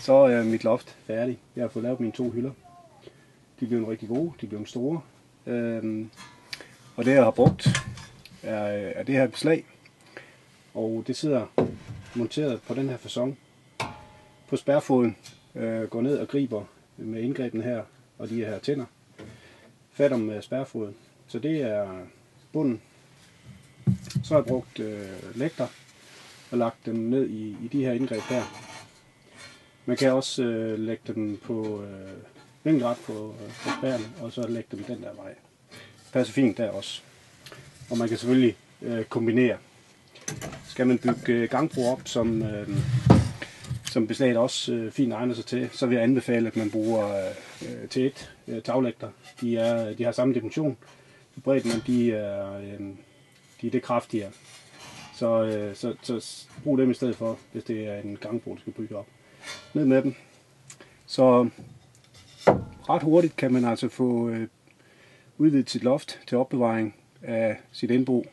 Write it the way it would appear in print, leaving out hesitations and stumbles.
Så er mit loft færdig. Jeg har fået lavet mine 2 hylder. De blev rigtig gode, de blev store. Og det jeg har brugt er det her beslag. Og det sidder monteret på den her facon. På spærfoden går ned og griber med indgrebene her og de her tænder. Fat om spærfoden. Så det er bunden. Så har jeg brugt lægter og lagt dem ned i de her indgreb her. Man kan også lægge dem på vinkelret på spærrene, og så lægge dem den der vej. Passer fint der også. Og man kan selvfølgelig kombinere. Skal man bygge gangbro op, som beslaget også fint egner sig til, så vil jeg anbefale, at man bruger T1 taglægter. De har samme dimension. Bredden, men de er det kraftigere. Så brug dem i stedet for, hvis det er en gangbro, du skal bygge op. Ned med dem. Så ret hurtigt kan man altså få udvidet sit loft til opbevaring af sit indbo